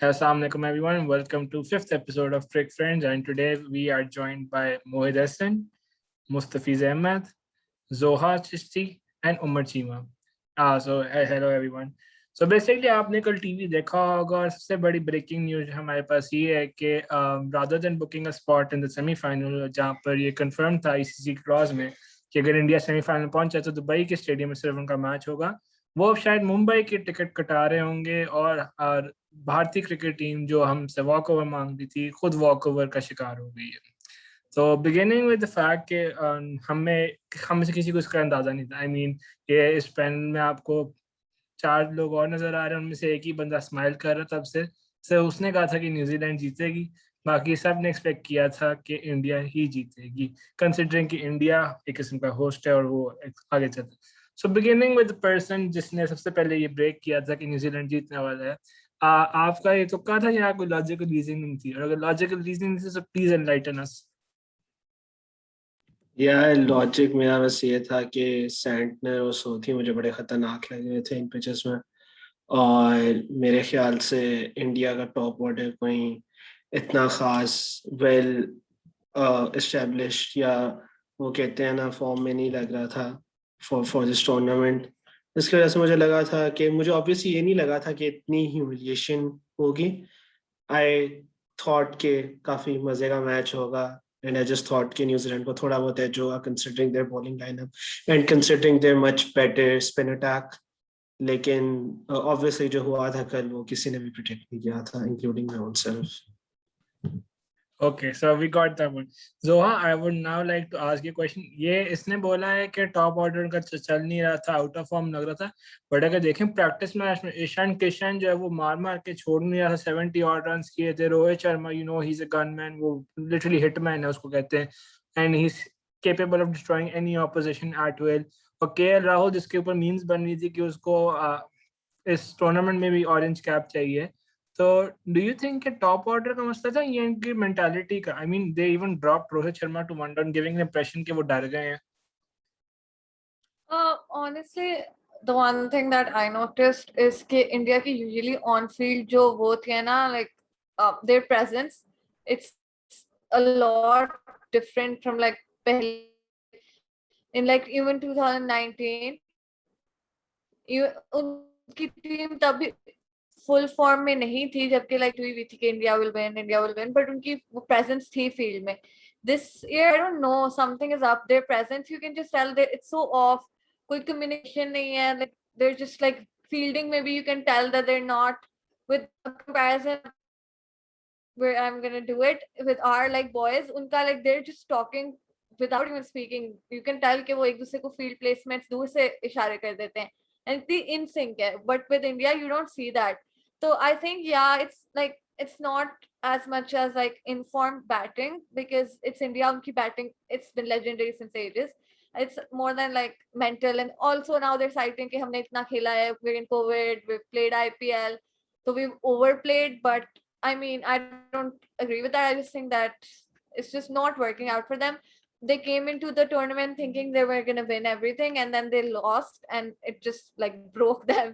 Assalamualaikum everyone. Welcome to fifth episode of Trick Friends, and today we are joined by Mohid Hassan, Mustafiz Ahmed, Zoha Chishti, and Umar Chima. Hello everyone. So basically आपने कल TV देखा होगा और सबसे बड़ी breaking news हमारे पास ये है कि rather than booking a spot in the semi-final जहाँ पर ये कंफर्म था आईसीसी क्लॉज में कि अगर इंडिया सेमीफाइनल पहुंचा तो दुबई के स्टेडियम में सिर्फ उनका मैच होगा, वो अब शायद मुंबई की टिकट कटा रहे होंगे और भारतीय क्रिकेट टीम जो हमसे वॉक ओवर मांग रही थी खुद वॉक ओवर का शिकार हो गई है। तो बिगिनिंग विद द फैक्ट के हम से किसी को इसका अंदाजा नहीं था। आई मीन ये इस पैनल में आपको चार लोग और नजर आ रहे हैं, उनमें से एक ही बंदा स्माइल कर रहा था तब से उसने कहा था कि न्यूजीलैंड जीतेगी। बाकी सब ने एक्सपेक्ट किया था कि इंडिया ही जीतेगी, कंसिडरिंग कि इंडिया एक किस्म का होस्ट है और वो आगे चलता। So beginning with the person जिसने सबसे पहले ये ब्रेक किया था कि न्यूजीलैंड जीतने वाला है, आपका ये तुक्का था या कोई लॉजिकल रीजनिंग थी? और अगर लॉजिकल रीजनिंग थी तो प्लीज एनलाइटन अस। यार लॉजिक मेरा बस ये था कि सैंटनर और सोथी मुझे बड़े खतरनाक लग रहे थे इन पिचेस में। और मेरे ख्याल से इंडिया का टॉप ऑर्डर कोई इतना खास वेल एस्टेब्लिश्ड या वो कहते हैं ना फॉर्म में नहीं लग रहा था फॉर दिस टूर्नामेंट। इसकी वजह से मुझे लगा था कि मुझे ऑब्वियसली ये नहीं लगा था कि इतनी ह्यूमिलिएशन होगी। आई थॉट के काफ़ी मज़े का मैच होगा एंड आई जस्ट थॉट कि न्यूजीलैंड को थोड़ा बहुत एज होगा considering there bowling lineup and considering there much better spin attack. लेकिन ऑब्वियसली जो हुआ था कल वो किसी ने भी प्रिडिक्ट नहीं किया था including my own self. Okay, so we got that one. Zoha, I would now like to ask you a question. ये इसने बोला है कि टॉप ऑर्डर का चल नहीं रहा था, आउट ऑफ फॉर्म लग रहा था, बट अगर देखें प्रैक्टिस मैच में ईशान किशन जो है वो मार मार के छोड़ नहीं रहा था। 70 और रन किए थे। Rohit Sharma, he is a gunman, वो लिटरली हिटमैन है उसको कहते हैं, and he is capable of destroying any opposition at will. और केएल राहुल जिसके ऊपर मीम्स बन रही थी कि उसको इस टूर्नामेंट में भी ऑरेंज कैप चाहिए। तो डू यू थिंक कि टॉप ऑर्डर का मसला था या इनकी मेंटालिटी का? I mean they even drop Rohit Sharma to one down, giving impression कि वो डर गए हैं। Honestly, the one thing that I noticed is कि India की usually on field जो वो थी ना, like their presence, it's a lot different from like पहले in like even 2019 उनकी टीम तभी फुल फॉर्म में नहीं थी जबकि लाइक हुई थी कि इंडिया विल विन, बट उनकी वो प्रेजेंस थी फील्ड में। This year I don't know, something is up, their presence you can just tell that it's so off. कोई कम्युनिकेशन नहीं है, like there just like fielding में भी you can tell that they're not with comparison where I'm gonna do it with our like boys, उनका like they're just talking without even speaking. You can tell कि वो एक दूसरे को field placements दूर से इशारे कर देते हैं and the in sync है, but with India you don't see that. So I think yeah, it's like it's not as much as like informed batting because it's India. उनकी batting it's been legendary since ages. It's more than like mental, and also now they're citing कि हमने इतना खेला है, we're in COVID, we've played IPL, so we've overplayed. But I mean, I don't agree with that. I just think that it's just not working out for them. They came into the tournament thinking they were gonna win everything, and then they lost, and it just like broke them.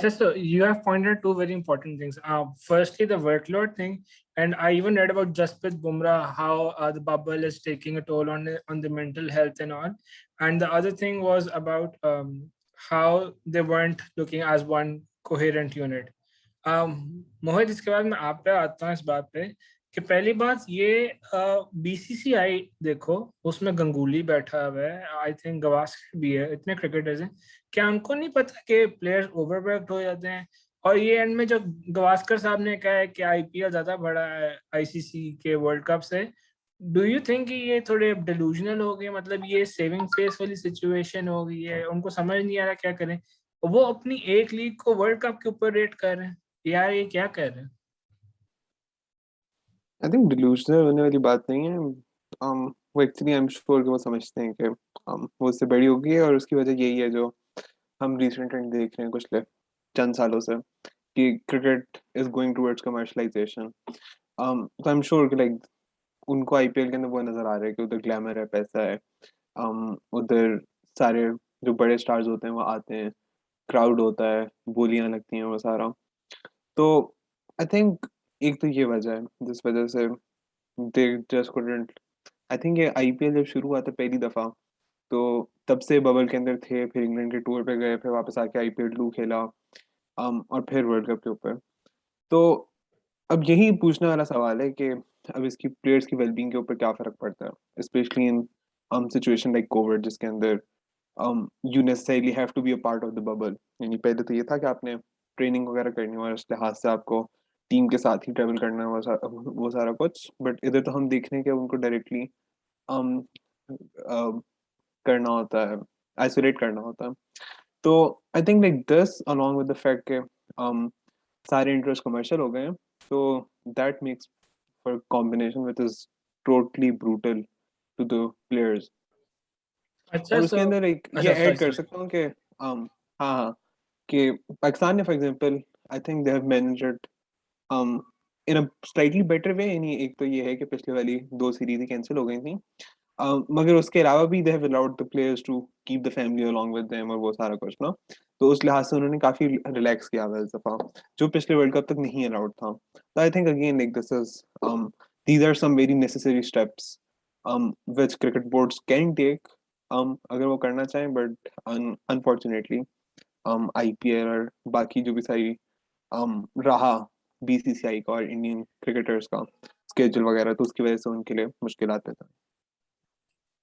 So you have pointed two very important things. Firstly, the workload thing, and I even read about Jasprit Bumrah, how the bubble is taking a toll on the mental health and all. And the other thing was about how they weren't looking as one coherent unit. मोहित, इसके बाद मैं आप पे आता हूँ इस बात पे कि पहली बात ये बीसीसीआई देखो, उसमें गंगूली बैठा हुआ है, आई थिंक गवास्कर भी है, इतने क्रिकेटर्स हैं, क्या उनको नहीं पता कि प्लेयर्स ओवरवर्कड हो जाते हैं? और ये एंड में जो गवास्कर साहब ने कहा है कि आईपीएल ज्यादा बड़ा है आईसीसी के वर्ल्ड कप से, डू यू थिंक कि ये थोड़े डिलूजनल हो गए? मतलब ये सेविंग फेस वाली सिचुएशन हो गई है, उनको समझ नहीं आ रहा क्या करें, वो अपनी एक लीग को वर्ल्ड कप के ऊपर रेट कर रहे हैं यार, ये क्या कर रहे हैं? आई थिंक डिल्यूजनल होने वाली बात नहीं है। वो एक्चुअली आई एम श्योर कि वो समझते हैं कि वो उससे बड़ी होगी है और उसकी वजह यही है जो हम रिसेंट ट्रेंड देख रहे हैं कुछ चंद सालों से कि cricket is going towards commercialisation. तो आई एम श्योर कि लाइक उनको आईपीएल के अंदर वो नज़र आ रहा है कि उधर ग्लैमर है, पैसा है, उधर सारे जो बड़े स्टार्स होते हैं वो आते हैं, क्राउड होता है, बोलियां लगती हैं, वो सारा। तो आई थिंक एक तो ये वजह है जिस वजह से they just couldn't. I think ये आईपीएल जब शुरू हुआ था पहली दफा, तो तब से बबल के अंदर थे, फिर इंग्लैंड के टूर पे गए, फिर वापस आके आईपीएल 2 खेला, और फिर वर्ल्ड कप के ऊपर। तो अब यही पूछने वाला सवाल है कि अब इसकी प्लेयर्स की वेलबींग के ऊपर क्या फर्क पड़ता है, specially in situation like Covid, जिसके अंदर you necessarily have to be a part of the bubble. यानी पहले तो ये था कि आपने ट्रेनिंग वगैरह करनी और उस लिहाज से आपको टीम के साथ ही ट्रेवल करना है, वो सारा कुछ। बट इधर तो हम देख रहे हैं कि उनको डायरेक्टली करना होता है, आइसोलेट करना होता है। तो I think like this along with the fact के सारे इंटरेस्ट कमर्शियल हो गए हैं, तो that makes for combination which is totally brutal to the players. अच्छा और उसके अंदर एक ये अच्छा ऐड कर सॉरी सकता हूँ कि हाँ हाँ, कि पाकिस्तान ने for example I think they have managed it in a slightly better way. यानी एक तो ये है कि पिछले वाली 2 सीरीज ही कैंसिल हो गई थी, मगर उसके अलावा भी they have allowed the players to keep the family along with them और वो सारा कुछ ना। तो उस लिहाज से उन्होंने काफी रिलैक्स किया हुआ है इस दफा, जो पिछले वर्ल्ड कप तक नहीं अलाउड था। तो I think again like this is these are some very necessary steps which cricket boards can take अगर वो करना चाहें, बट अनफॉर्चुनेटली आईपीएल और बाकी जो भी सारी रहा बीसीसीआई का और इंडियन क्रिकेटर्स का स्केड्यूल वगैरह, तो उसकी वजह से उनके लिए मुश्किल आते थे।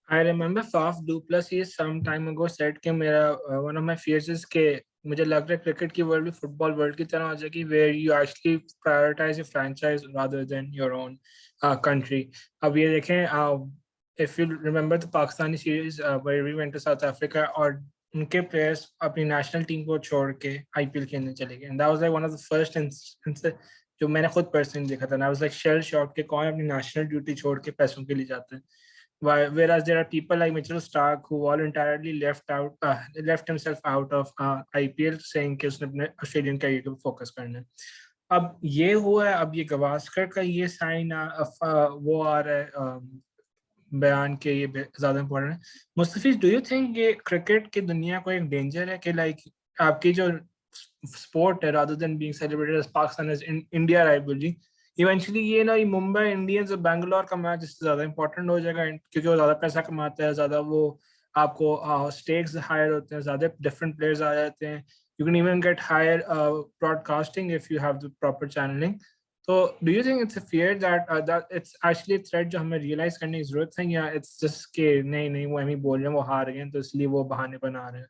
I remember Faf du Plessis some time ago said कि मेरा one of my fears is कि मुझे लग रहा है क्रिकेट की वर्ल्ड भी फुटबॉल वर्ल्ड की तरह हो जाएगी where you actually prioritize a franchise rather than your own country. अब ये देखें, if you remember the Pakistani series where we went to South Africa और उनके प्लेयर्स अपनी नेशनल टीम को छोड़ के आईपीएल खेलने चले गए, and that was like one of the first instances जो मैंने खुद पर्सनली देखा था। I was like shell shocked कि कौन अपनी नेशनल ड्यूटी छोड़ के पैसों के लिए जाते हैं। Whereas there are people like Mitchell Stark who voluntarily left himself out of IPL, saying कि उसने अपने ऑस्ट्रेलियन कैरियर पे फोकस करना है। अब ये हुआ है, अब ये गवास्कर का ये साइन वो आ रहा है बयान के, ये ज्यादा इम्पोर्टेंट है। मुस्तफीज, डू यू थिंक ये क्रिकेट की दुनिया को एक डेंजर है कि लाइक आपकी जो स्पोर्ट है rather than being celebrated as Pakistan as India rivalry, eventually ये ना, ये मुंबई इंडियंस और बैंगलोर का मैच इससे ज्यादा इंपॉर्टेंट हो जाएगा क्योंकि वो ज्यादा पैसा कमाता है, ज्यादा वो आपको स्टेक्स हायर होते हैं, ज्यादा डिफरेंट प्लेयर्स आ जाते हैं, you can even get higher broadcasting if you have the proper channelling. तो do you think it's a fear that it's actually threat जो हमें रियलाइज करने की जरूरत है, या इट्स जस्ट के नहीं नहीं वो हम ही बोल रहे हैं वो हार गए तो इसलिए वो बहाने बना रहे हैं?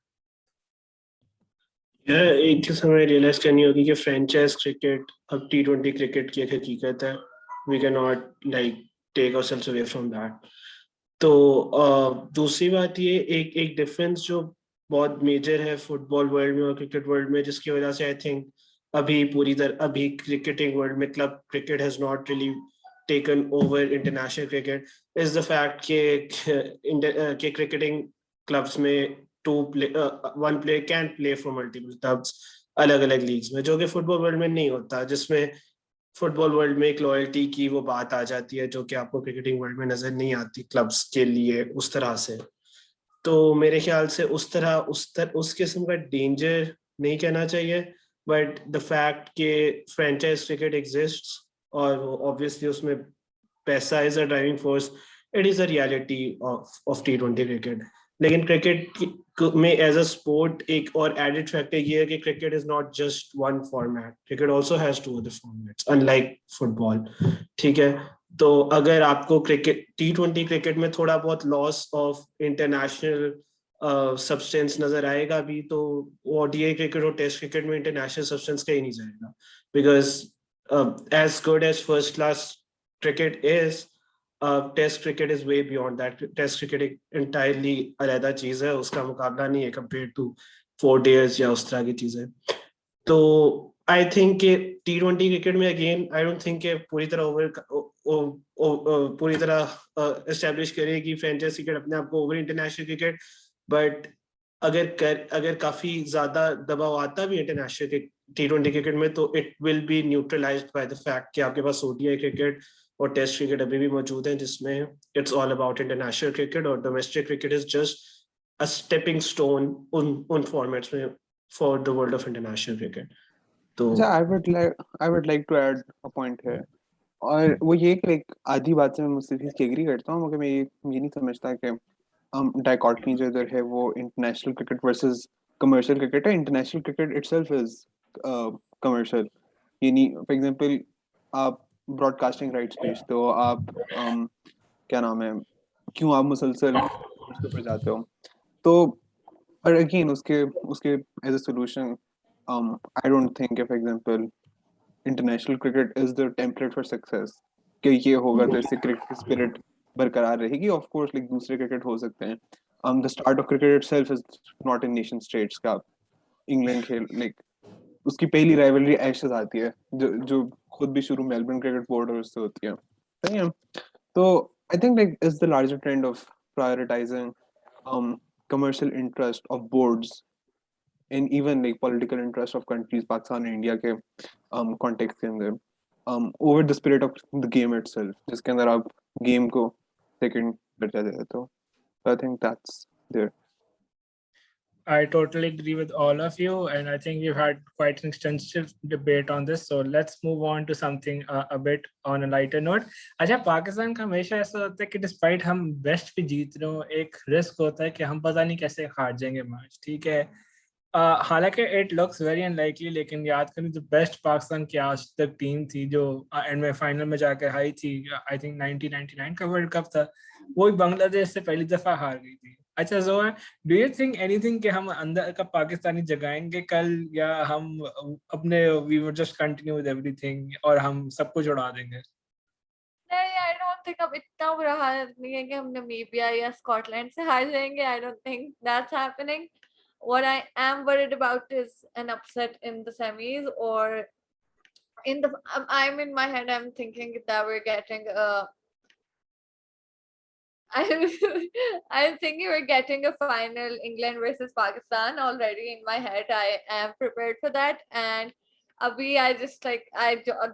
एक चीज हमें रियलाइज करनी होगी कि फ्रेंचाइज क्रिकेट अब T20 क्रिकेट की एक हकीकत है। We can not like take ourselves away from that. तो दूसरी बात ये एक एक डिफरेंस जो बहुत मेजर है फुटबॉल वर्ल्ड में और क्रिकेट वर्ल्ड में, जिसकी वजह से आई थिंक अभी क्रिकेटिंग वर्ल्ड में club cricket has not really taken over international cricket, is the fact के क्रिकेटिंग क्लब्स में one player can play for multiple clubs अलग अलग लीग्स में, जो कि फुटबॉल वर्ल्ड में नहीं होता, जिसमें फुटबॉल वर्ल्ड में एक लॉयल्टी की वो बात आ जाती है जो कि आपको क्रिकेटिंग वर्ल्ड में नजर नहीं आती क्लब्स के लिए उस तरह से। तो मेरे ख्याल से उस किस्म का डेंजर नहीं कहना चाहिए, बट द फैक्ट के फ्रेंचाइज क्रिकेट एग्जिस्ट्स और ऑब्वियसली उसमें पैसा is a driving force, it is a reality of T20 cricket. लेकिन क्रिकेट में एज अ स्पोर्ट एक और एडेड फैक्टर ये है कि cricket is not just one format, cricket also has two other formats unlike football. ठीक है, तो अगर आपको क्रिकेट T20 क्रिकेट में थोड़ा बहुत लॉस ऑफ इंटरनेशनल सब्सटेंस नजर आएगा भी, तो ODI क्रिकेट और टेस्ट क्रिकेट में इंटरनेशनल सब्सटेंस कहीं नहीं जाएगा, because as good as first class cricket is test cricket is way beyond that. Test cricket एक entirely अलग चीज है, उसका मुकाबला नहीं है कंपेयर टू 4 days या उस तरह की चीजें। तो आई थिंक कि T20 क्रिकेट में अगेन आई डोंट थिंक कि पूरी तरह एस्टेब्लिश करे कि फ्रेंचाइज क्रिकेट अपने आप को ओवर इंटरनेशनल क्रिकेट, बट अगर काफी ज्यादा दबाव आता भी इंटरनेशनल T20 क्रिकेट में, तो it will be neutralised by the fact कि आपके पास ODI क्रिकेट और टेस्ट क्रिकेट अभी भी मौजूद है, जिसमें it's all about international cricket, और domestic cricket is just a stepping stone उन फॉर्मेट्स में for the world of international cricket. तो अच्छा, I would like to add a point here. और वो ये कि like आधी बात से मैं मुस्तफीज की एग्री करता हूँ, मगर मैं ये नहीं समझता कि डाइकोटमी जो इधर है वो international cricket versus commercial cricket है. International cricket itself is commercial. ये नहीं, फॉर एग्जांपल आप ब्रॉडकास्टिंग राइट्स बेचते हो, आप क्या नाम है, क्यों आप मुसलसल उसके ऊपर जाते हो. तो पर अगेन उसके उसके as a solution, I don't think for example international cricket is the template for success कि ये होगा तो इससे क्रिकेट स्पिरिट बरकरार रहेगी. ऑफ कोर्स लाइक दूसरे क्रिकेट हो सकते हैं. The start of cricket itself is not in nation states का. इंग्लैंड खेल लाइक उसकी पहली राइवलरी एशेज आती है जो खुद भी शुरू मेलबर्न क्रिकेट बोर्ड और उससे होती है. सही है. तो I think like is the larger trend of prioritising commercial interest of boards and even like political interest of countries Pakistan and India के context के अंदर over the spirit of the game itself, जिसके अंदर आप game को second दर्जा दे देते हो. So I think that's there. I totally agree with all of you, and I think we've had quite an extensive debate on this. So let's move on to something a bit on a lighter note. अच्छा, पाकिस्तान का हमेशा ऐसा होता है कि despite हम best भी जीत रहे हो, एक रिस्क होता है कि हम पता नहीं कैसे हार जाएंगे मैच. ठीक है, हालांकि इट लुक्स वेरी अनलाइकली, लेकिन याद करें जो बेस्ट पाकिस्तान की आज तक टीम थी जो एंड में फाइनल में जाकर हाई थी, आई थिंक 1999 का वर्ल्ड कप था, वो बांग्लादेश से पहली दफा हार गई थी. अच्छा Zoya, do you think anything कि हम अंदर का पाकिस्तानी जगाएंगे कल, या हम अपने we will just continue with everything और हम सब कुछ उड़ा देंगे? नहीं, आई डोंट थिंक अब इतना बुरा हाल नहीं है कि हम नामीबिया या स्कॉटलैंड से हार जाएंगे. आई don't think that's happening. What I am worried about is an upset in the semis, or in the I'm in my head I'm thinking that we're getting I'm thinking we're getting a final England versus Pakistan already in my head. I am prepared for that. And Abhi, I just like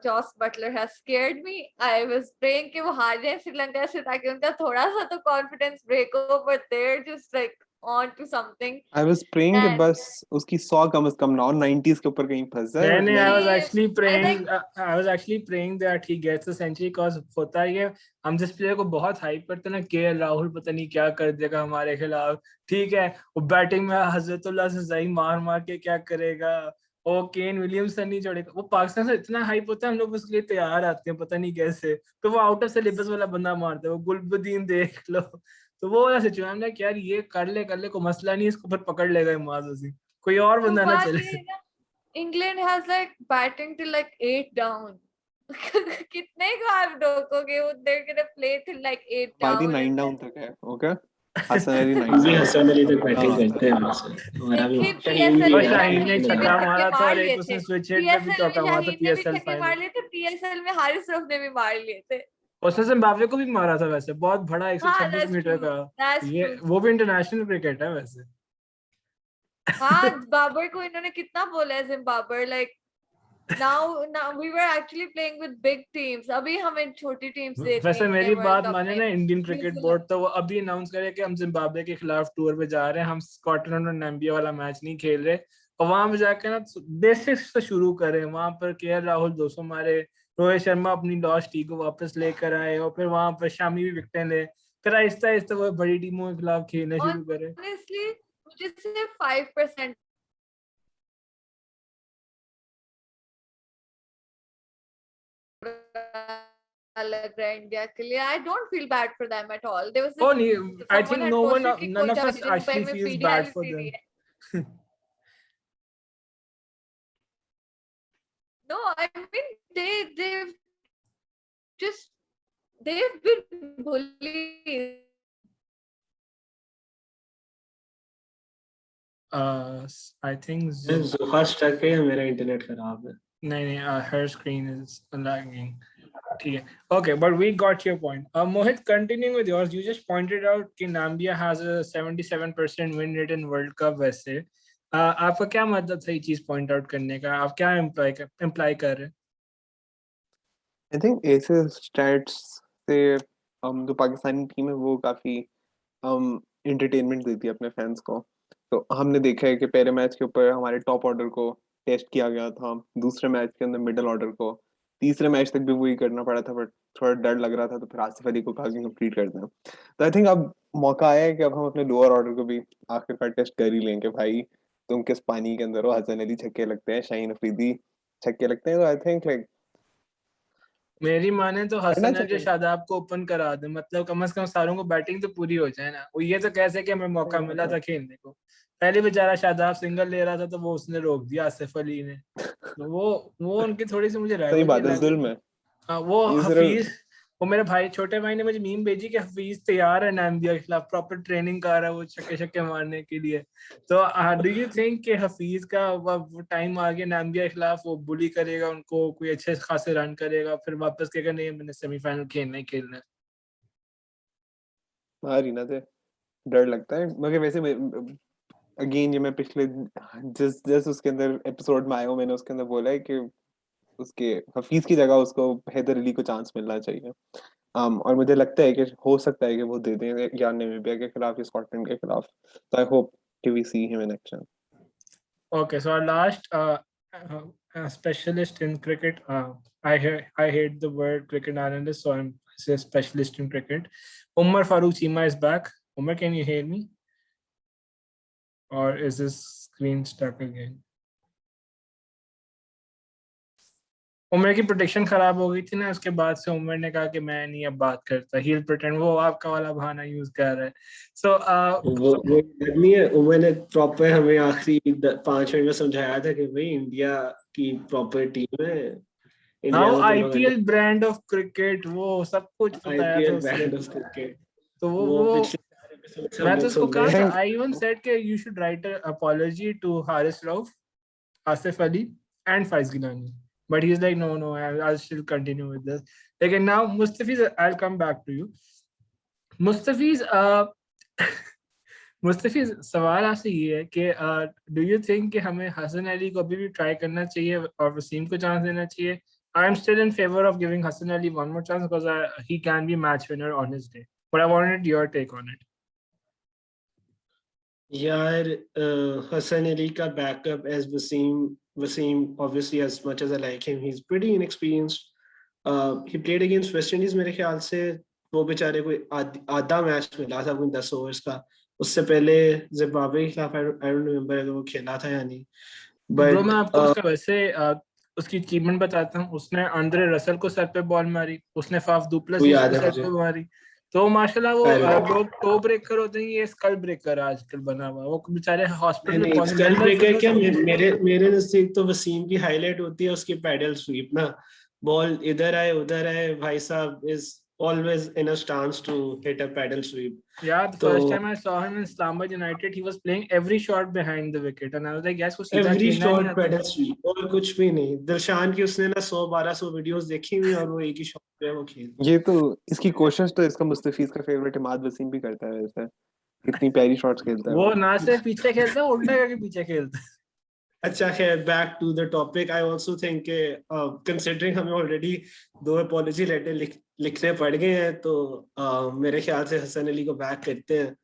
Joss Butler has scared me. I was praying कि वो हार जाए श्रीलंका से ताकि उनका थोड़ा सा तो confidence break हो, but they're just like on to something. I was praying कि And बस उसकी 100 कम से कम ना हो, 90s के ऊपर कहीं फंस जाए. नहीं, I was actually I praying. think I was actually praying that he gets a century, because होता ही है हम जिस प्लेयर को बहुत हाइप करते हैं ना, केएल राहुल पता नहीं क्या कर देगा हमारे खिलाफ. ठीक है, वो बैटिंग में हजरतुल्लाह सजाई मार मार के क्या करेगा, वो केन विलियमसन नहीं छोड़ेगा. वो पाकिस्तान से इतना हाइप होता है, हम लोग उसके लिए तैयार आते हैं पता नहीं कैसे, तो वो आउट ऑफ सिलेबस वाला बंदा मारता है, वो गुलबदीन देख लो. तो वो वाला सिचुएशन है कि यार ये कर ले कोई मसला नहीं, इसको फिर पकड़ लेगा इमाद अजीम, कोई और तो बंदा ना बात चले. ये है ना, England has like batting till like 8 down. कितने को आप रोकोगे? They're gonna play till like 8 Party down. 9 down तक है. Okay. हसन अली 9 हम भी down. हसन अली तक बैटिंग हाँ. करते हैं वैसे. हमारा भी देखिए शाहीन भी PSL और में है. ना शाहीन ने शाहीन ने भी छक्का छक्के मारा था, मार और एक लिए उसने थे. स्विच हिट में भी PSL चौका में मारा था शाहीन ने भी पीएसएल छक्के फाइनल. मार लिए थे. PSL में हारिस रऊफ ने भी मार लिए थे. उसने जिम्बाब्वे को भी मारा था वैसे, बहुत बड़ा हाँ, 126 that's मीटर true. का. That's ये true. वो भी इंटरनेशनल क्रिकेट है वैसे. हाँ, बाबर को इन्होंने कितना बोला है Zimbabwe. Like now we were actually playing with big teams. अभी हमें छोटी टीम्स देखनी वैसे है मेरी वर्ल्ड बात कप माने में. ना, इंडियन क्रिकेट न्यूजीलैंड. बोर्ड तो वो अभी अनाउंस करे कि हम जिम्बाब्वे के खिलाफ टूर पे जा रहे हैं, हम स्कॉटलैंड और नाम्बिया वाला मैच नहीं खेल रहे, और वहां पे जाके ना बेसिक्स से शुरू करें. वहां पर केएल राहुल 200 मारे, रोहित शर्मा अपनी लॉस्ट टी को वापस लेकर आए, और फिर वहां पर शामी भी विकेटें ले, फिर आहिस्ता आहिस्ता वो बड़ी टीमों के खिलाफ खेलना शुरू करें. Honestly, मुझे सिर्फ 5% लग रहा है इंडिया के लिए. I don't feel bad for them at all. There was Oh, this I someone think had no one, posted कि none कोई of us जिनको actually में feels PD bad for the them. है. No, I mean they've just they've been bullied. I think जोहर stuck है या मेरा internet खराब है? नहीं, her screen is lagging. ठीक है, okay, but we got your point. Mohit, continuing with yours, you just pointed out कि Nambia has a 77% win rate in World Cup. वैसे आपका क्या मतलब था ये चीज पॉइंट आउट करने का? आप क्या इम्प्लाई कर रहे हैं? I think ऐसे stats से जो पाकिस्तानी टीम है वो काफी entertainment देती है अपने फैंस को. तो हमने देखा है कि पहले मैच के ऊपर हमारे टॉप ऑर्डर को टेस्ट किया गया था, दूसरे मैच के अंदर मिडिल ऑर्डर को, तीसरे मैच तक भी वही करना पड़ा था, बट थोड़ा डर लग रहा था, तो फिर आसिफ अली को कहा कि कंप्लीट कर दें। तो आई थिंक अब मौका आया है कि अब हम अपने लोअर ऑर्डर को भी आखिरकार टेस्ट कर ही लेंगे। भाई तुम किस पानी के अंदर हो, हसन अली छक्के लगते हैं, शाहीन अफरीदी छक्के लगते हैं, तो आई थिंक लाइक मेरी माने तो करना हसन अली चाहिए। शादाब को ओपन करा दे, मतलब कम से कम सारों को बैटिंग तो पूरी हो जाए ना। वो ये तो कैसे कि हमें मौका सही मिला बात था है। खेलने को। पहले बेचारा शादाब सिंगल ले रहा था तो वो उसने रोक दिया आसिफ अली ने। तो वो उनकी थोड़ी सी मुझे सही राइवलरी बात है, लगी। जुल्म है हाँ, वो ये सिर्फ। हफीज, वो मेरे भाई छोटे भाई ने मुझे मीम भेजी कि हफीज तैयार है नामिबिया के खिलाफ, प्रॉपर ट्रेनिंग कर रहा है वो छक्के छक्के मारने के लिए। तो डू यू थिंक कि हफीज का वो टाइम आ गया नामिबिया के खिलाफ, वो बुली करेगा उनको, कोई अच्छे खासे रन करेगा, फिर वापस कहेगा नहीं मैंने सेमीफाइनल खेलना ही खेलना है? हारी ना थे, डर लगता है। मगर वैसे अगेन ये मैं पिछले जिस जिस उसके अंदर एपिसोड में आया हूँ, मैंने उसके अंदर बोला है कि उसके हफीज की जगह उसको हैदर अली को चांस मिलना चाहिए। और मुझे लगता है कि हो सकता है कि वो दे दें, या नामीबिया के खिलाफ या स्कॉटलैंड के खिलाफ। तो आई होप कि we see him in action. Okay, so our last specialist in cricket. I hate the word cricket analyst, so I'm a specialist in cricket. Umar Farooq Chima is back. Umar, can you hear me? Or is this screen stuck again? Umar की protection खराब हो गई थी ना, उसके बाद से उमर ने कहा कि मैं नहीं अब बात करता, ही प्रिटेंड, वो आपका वाला बहाना यूज कर रहा है। सो वो याद नहीं है, उमर ने प्रॉपर हमें आखिरी 5 मिनट में समझाया था कि भाई इंडिया की प्रॉपर टीम है, इंडिया हाउ को तुम लोग आईपीएल ब्रांड ऑफ क्रिकेट, वो सब कुछ बताया था आईपीएल उसने। Band of cricket. तो वो वो पिछले 4 एपिसोड हम मैं तो लोग उसको सुन कहा रहे था, हैं। आई इवन सेड कि you should write a apology to Haris Rauf, Asif Ali and Faiz Gilani, but he's like no, I'll still continue with this. Like, and now Mustafiz, I'll come back to you. Mustafiz, मुस्तफिज, सवाल आपसे ये है कि डू यू थिंक कि हमें हसन अली को अभी भी ट्राई करना चाहिए और वसीम को चांस देना चाहिए? I am still in favour of giving Hasan Ali one more chance because he can be match winner on his day, but I wanted your take on it. यार हसन अली का backup as Wasim obviously as much as I like him he's pretty inexperienced. He played against West Indies, मेरे ख्याल से वो बेचारे कोई आधा match मिला था कोई 10 ओवर्स का। उससे पहले जिम्बाब्वे के खिलाफ आई डोंट रिमेम्बर अगर वो खेला था या नहीं, ब्रो मैं बट आपको उसका वैसे उसकी अचीवमेंट बताता हूँ। उसने आंद्रे रसल को सर पे बॉल मारी, उसने फाफ वो डुप्लेसिस याद को है सर मुझे। पे मारी। तो माशाल्लाह वो करेक्ट। लोग टो ब्रेकर होते हैं, ये स्कल ब्रेकर आजकल बना हुआ है। वो बेचारे हॉस्पिटल नहीं में नहीं, पहुंचे, स्कल मेंटल ब्रेकर फिटनेस क्या, नहीं है। मेरे मेरे नजदीक तो वसीम की हाईलाइट होती है उसकी पैडल स्वीप ना। बॉल इधर आए उधर आए, भाई साहब is always in a stance to hit a paddle sweep. Yeah, the तो first time I saw him in Islamabad United, he was playing every shot behind the wicket, and I was like, yes, वो सीधा every खेलना नहीं shot आता। Pedal SVEEP और कुछ भी नहीं। दिलशान की उसने ना 100-1200 वीडियोस देखी हुई और वो एक ही शॉट पे वो खेल। ये तो इसकी कोशिश तो इसका मुस्तफीज का फेवरेट इमाद वसीम भी करता है वैसे, कितनी प्यारी शॉट्स खेलता है वो वो। ना सिर्फ पीछे खेलता है, उल्टा करके पीछे खेलता है। अच्छा खैर, back to the topic. I also think considering हमें ऑलरेडी 2 अपॉलजी लेटर लिखने पड़ गए हैं, तो मेरे ख्याल से हसन अली को बैक करते हैं।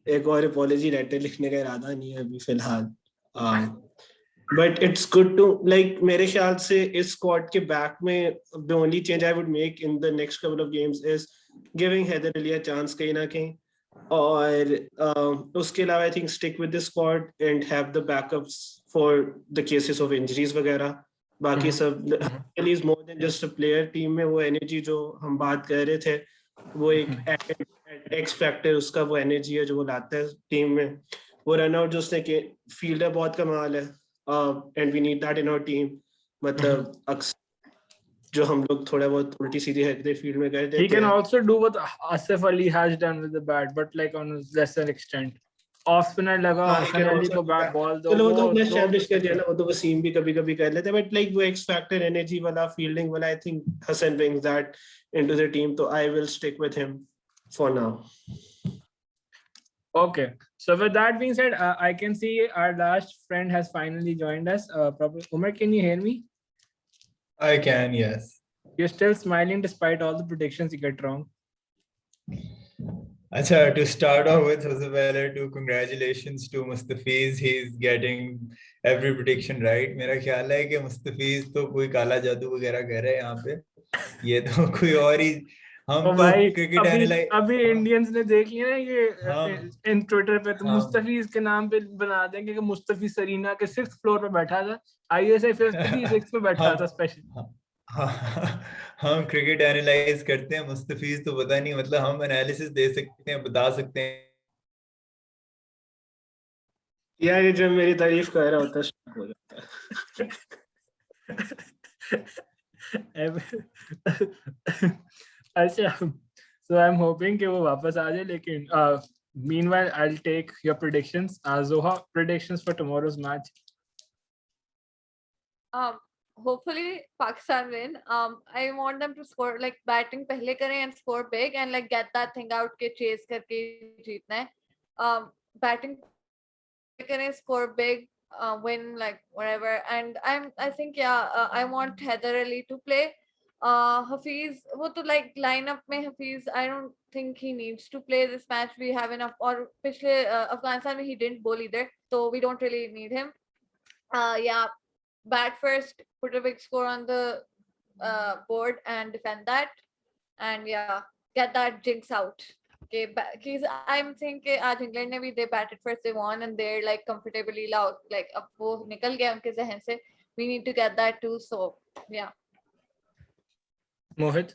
एक और अपॉलजी लेटर लिखने का इरादा नहीं है अभी फिलहाल। But it's good to like, मेरे ख्याल से इस स्क्वाड के बैक में the only change I would make in the next couple of games is giving Haider Ali a chance कहीं ना कहीं। और उसके अलावा I think stick with the squad and have the backups for the cases of injuries वगैरह। बाकी सब is more than just a player. Team में वो एनर्जी जो हम बात कर रहे थे, वो एक एक्स फैक्टर उसका वो एनर्जी है जो वो लाता है टीम में। वो रन आउट जो उसने के फील्डर बहुत कमाल है, and we need that in our team. मतलब अक्सर जो हम लोग थोड़ा बहुत उल्टी सीधी हरकतें फील्ड में कर He देते can हैं। also do what Asif Ali has done with the bat, but like on a lesser extent. Off spinner लगा, हाँ, he Hasan can Ali also को do that. बॉल दो, चलो वो वो तो हमने दो। एस्टैब्लिश कर दिया ना, वो तो वसीम भी कभी कभी कर लेते हैं, बट लाइक वो एक्स फैक्टर एनर्जी वाला फील्डिंग वाला I think Hasan brings that into the team, तो I will stick with him for now. Okay, so with that being said, I can see our last friend has finally joined us. Umar, can you hear me? I can, yes. You're still smiling despite all the predictions you get wrong. अच्छा, to start off with, सबसे पहले to congratulations to Mustafiz, he is getting every prediction right. मेरा ख्याल है कि मुस्तफीज तो कोई काला जादू वगैरह कर रहा है यहाँ पे, ये तो कोई और ही, हम ओ तो भाई, क्रिकेट अभी एनालाइज, अभी इंडियंस ने देख लिया ना ये हम इन ट्विटर पे, तो हम मुस्तफीज के नाम पे बना देंगे कि मुस्तफीज सरीना के 6th फ्लोर पे बैठा था, आईएसआई 5th थी, 6th पे बैठा था हम स्पेशल। हम क्रिकेट एनालाइज करते हैं, मुस्तफीज तो पता नहीं, मतलब हम एनालिसिस दे सकते हैं, बता सकते हैं। यार ये जब मेरी तारीफ कर रहा होता है stop हो जाता अच्छा, so I'm hoping कि वो वापस आ जाए, लेकिन meanwhile I'll take your predictions. Zoha, predictions for tomorrow's match. Hopefully Pakistan win. I want them to score, like batting pehle kare and score big and like get that thing out ke chase karke jeetna hai. Batting kare, score big, win like whatever. And I think I want Heather Ali to play. Hafiz, wo to like lineup mein Hafiz, I don't think he needs to play this match. We have enough. Or pichle Afghanistan mein he didn't bowl either, so we don't really need him. Yeah, bat first, put a big score on the board and defend that, and yeah, get that jinx out. Okay, because I'm thinking आज England ने भी they batted first, they won, and they're like comfortably loud, like अब वो निकल गया उनके जहन से. We need to get that too. So yeah. Mohit.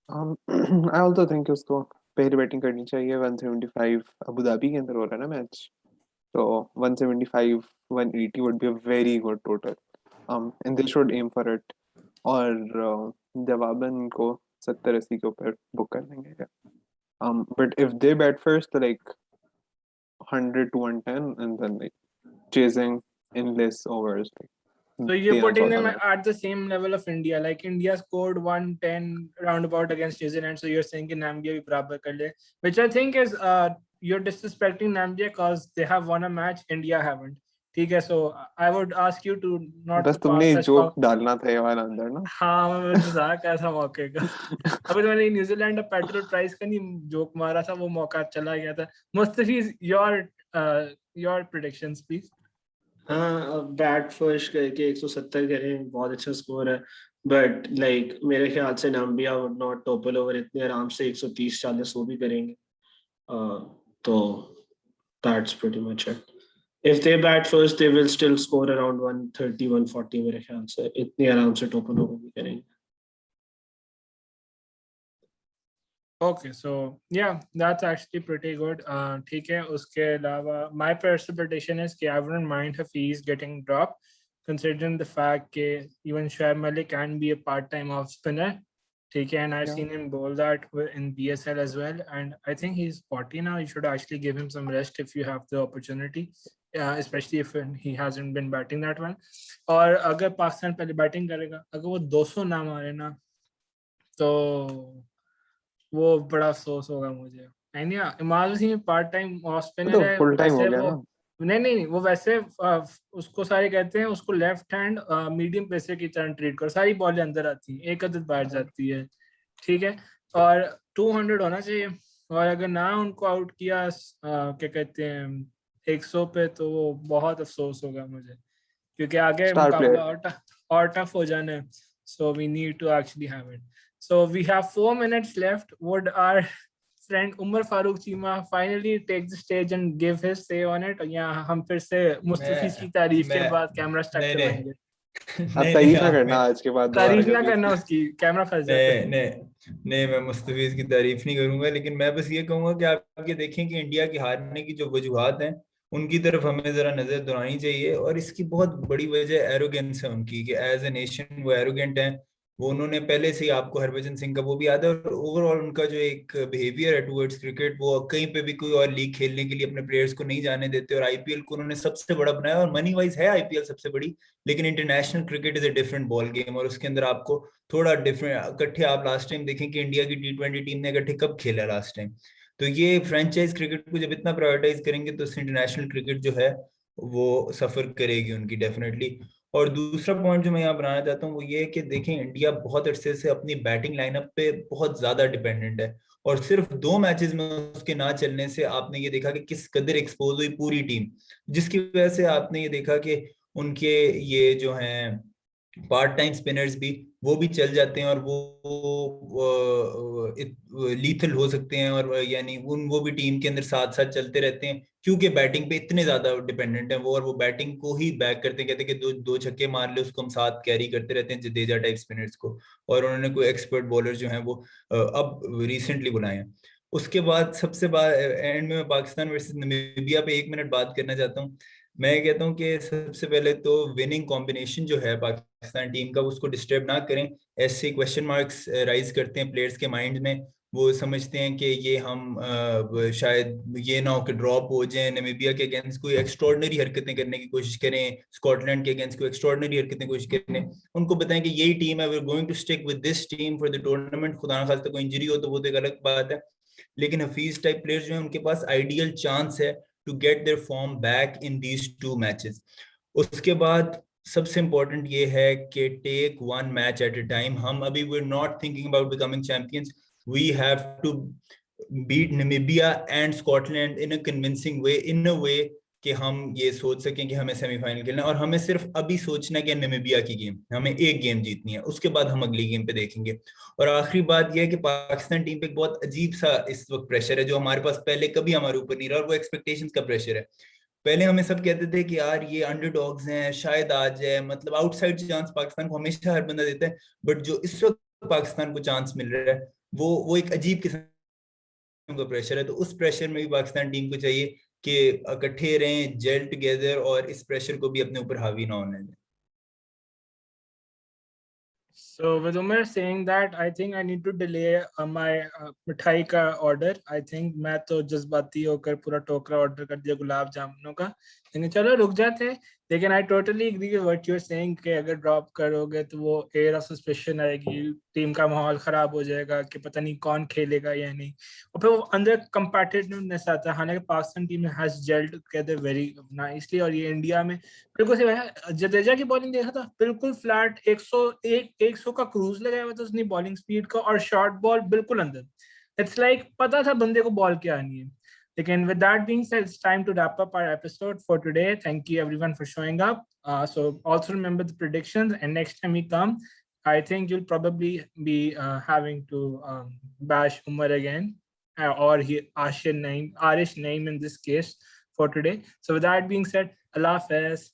I also think उसको पहले बैटिंग करनी चाहिए. 175 अबू धाबी के अंदर हो रहा है ना मैच, तो 175 180 would be a very good total. And they should aim for it. और जवाबन को 70-80 के ऊपर बुक कर देंगे. But if they bat first, like 100 to 110, and then like chasing in less overs. Like, So you're 13 putting 14 them overs. at the same level of India. Like India scored 110 roundabout against New Zealand, so you're saying कि Namibia भी बराबर कर ले, which I think is you're disrespecting Namibia because they have won a match, India haven't. ठीक है, so I would ask you to not बस to तुमने pass such joke डालना था ये वाला अंदर ना. हाँ, मैं मजाक ऐसा मौके का अभी तो मैंने न्यूजीलैंड और पेट्रोल प्राइस का नहीं जोक मारा था, वो मौका चला गया था. Mustafiz, your predictions please. हाँ, बैट फर्स्ट करके 170 करें, बहुत अच्छा स्कोर है. बट लाइक मेरे ख्याल से Namibia would not topple over इतने आराम से 130-40 वो भी करेंगे. तो that's pretty much it. If they bat first, they will still score around 130-140 मेरे ख्याल से, इतने आराम से टॉपल ओवर भी करेंगे. Okay, so yeah, that's actually pretty good. ठीक है, उसके अलावा my personal prediction is कि I wouldn't mind Hafiz getting dropped, considering the fact कि even Shoaib Malik can be a part-time off spinner. ठीक है, and I've Yeah. seen him bowl that in BSL as well, and I think he's 40 now. You should actually give him some rest if you have the opportunity, especially if he hasn't been batting that well. और अगर पाकिस्तान पहले batting करेगा, अगर वो 200 ना मारे ना, तो वो बड़ा अफसोस होगा मुझे. नहीं, Imad Wasim part time off spinner तो है फुल टाइम हो वैसे. गया वो ना. नहीं, वो वैसे उसको सारे कहते हैं, उसको लेफ्ट हैंड मीडियम पेसर की तरह ट्रीट करो, सारी बॉलें अंदर आती हैं, एक अदद बाहर जाती है. ठीक है, और 200 होना चाहिए. और अगर ना उनको आउट किया क्या कहते हैं 100 पे, तो वो बहुत अफसोस होगा मुझे, क्योंकि आगे Star मुकाबला और टफ हो जाना है. So we need to actually have it. So we have 4 minutes left. Would our friend Umar Farooq Cheema finally take the stage and give his say on it? या हम फिर से मुस्तफीज की तारीफ के बाद कैमरा स्टार्ट करवाएंगे? अब तारीफ ना करना आज के बाद दोबारा तारीफ ना कभी. करना उसकी, कैमरा फंस जाता है. नहीं, मैं मुस्तफीज की तारीफ नहीं करूंगा, लेकिन मैं बस ये कहूंगा कि आप ये देखें कि इंडिया की हारने की जो वजूहात हैं, उनकी तरफ हमें जरा नजर दौड़ानी चाहिए. और इसकी बहुत बड़ी वजह एरोगेंस है उनकी, कि एज ए नेशन वो एरोगेंट हैं. वो उन्होंने पहले से ही, आपको हरभजन सिंह का वो भी याद है, और ओवरऑल उनका जो एक बिहेवियर है टुवर्ड्स क्रिकेट, वो कहीं पे भी कोई और लीग खेलने के लिए अपने प्लेयर्स को नहीं जाने देते. और आईपीएल को उन्होंने सबसे बड़ा बनाया, और मनी वाइज है आईपीएल सबसे बड़ी, लेकिन international cricket is a different ball game. और उसके अंदर आपको थोड़ा डिफरेंट, इकट्ठे आप लास्ट टाइम देखें कि इंडिया की T20 टीम ने इकट्ठे कब खेला लास्ट टाइम. तो ये फ्रेंचाइज क्रिकेट को जब इतना प्रायोरिटाइज करेंगे, तो इंटरनेशनल क्रिकेट जो है वो सफर करेगी उनकी डेफिनेटली. और दूसरा पॉइंट जो मैं यहाँ बनाना चाहता हूँ वो ये है कि देखें इंडिया बहुत अरसे से अपनी बैटिंग लाइनअप पे बहुत ज्यादा डिपेंडेंट है, और सिर्फ 2 मैचेस में उसके ना चलने से आपने ये देखा कि किस कदर एक्सपोज हुई पूरी टीम, जिसकी वजह से आपने ये देखा कि उनके ये जो हैं पार्ट टाइम स्पिनर्स भी वो भी चल जाते हैं और वो लीथल हो सकते हैं, और यानी वो भी टीम के अंदर साथ साथ चलते रहते हैं क्योंकि बैटिंग पे इतने ज्यादा डिपेंडेंट हैं वो, और वो बैटिंग को ही बैक करते हैं, कहते हैं कि दो दो छक्के मार ले उसको हम साथ कैरी करते रहते हैं जडेजा टाइप स्पिनर्स को, और उन्होंने कोई एक्सपर्ट बॉलर जो हैं वो अब रिसेंटली बुलाए हैं। उसके बाद सबसे एंड में मैं पाकिस्तान वर्सेस नामीबिया पे 1 मिनट बात करना चाहता हूँ। मैं कहता हूँ कि सबसे पहले तो विनिंग कॉम्बिनेशन जो है पाकिस्तान टीम का उसको डिस्टर्ब ना करें। ऐसे क्वेश्चन मार्क्स राइज करते हैं प्लेयर्स के माइंड में, वो समझते हैं कि ये हम शायद ये ना हो कि ड्रॉप हो जाए, नामीबिया के अगेंस्ट कोई एक्स्ट्रॉर्डनरी हरकतें करने की कोशिश करें, स्कॉटलैंड के अगेंस्ट कोई एक्स्ट्रॉर्डनरी हरकतें कोशिश करें। उनको बताएं कि यही टीम है, we are going to stick with this team for the tournament. खुदा ना खास्ता कोई इंजरी हो तो वो तो एक अलग बात है, लेकिन हफीज टाइप प्लेयर्स जो है उनके पास आइडियल चांस है to get their form back in these 2 matches. उसके बाद सबसे इंपॉर्टेंट ये है कि take 1 match at a time. हम अभी we are not thinking about becoming champions, we have to beat Namibia and Scotland in a convincing way, in a way कि हम ये सोच सकें कि हमें सेमीफाइनल खेलना है, और हमें सिर्फ अभी सोचना है कि नामीबिया की गेम हमें एक गेम जीतनी है, उसके बाद हम अगली गेम पे देखेंगे। और आखिरी बात यह है कि पाकिस्तान टीम पे एक बहुत अजीब सा इस वक्त प्रेशर है जो हमारे पास पहले कभी हमारे ऊपर नहीं रहा, और वो एक्सपेक्टेशंस का प्रेशर है। पहले हमें सब कहते थे कि यार ये अंडरडॉग्स हैं, शायद आ जाए, मतलब आउटसाइड चांस पाकिस्तान को हमेशा हर बंदा देता है, बट जो इस वक्त पाकिस्तान को चांस मिल रहा है वो एक अजीब किस्म का प्रेशर है। तो उस प्रेशर में भी पाकिस्तान टीम को चाहिए कि इकट्ठे रहें, जेल टुगेदर, और इस प्रेशर को भी अपने ऊपर हावी ना होने दें। So with Umar saying that, I think I need to delay my मिठाई का order. I think मैं तो जज्बाती होकर पूरा टोकरा order कर दिया गुलाब जामुनों का, लेकिन चलो रुक जाते हैं। लेकिन I totally agree with what you're saying कि अगर ड्रॉप करोगे तो वो एयर ऑफ सस्पेशन आएगी, टीम का माहौल खराब हो जाएगा कि पता नहीं कौन खेलेगा या नहीं, और फिर वो अंदर कंपेटिटिवनेस आता है। हालांकि Pakistan team has gelled together very nicely, और ये इंडिया में बिल्कुल से जडेजा की बॉलिंग देखा था, बिल्कुल फ्लैट 100 का क्रूज लगाया हुआ था उसने बॉलिंग स्पीड का, और शॉर्ट बॉल बिल्कुल अंदर। इट्स लाइक पता था बंदे को बॉल क्या आनी है। Again, with that being said, it's time to wrap up our episode for today. Thank you everyone for showing up. So also remember the predictions, and next time we come, I think you'll probably be having to bash Umar again, or Arish Naim in this case for today. So with that being said, Allah Hafiz.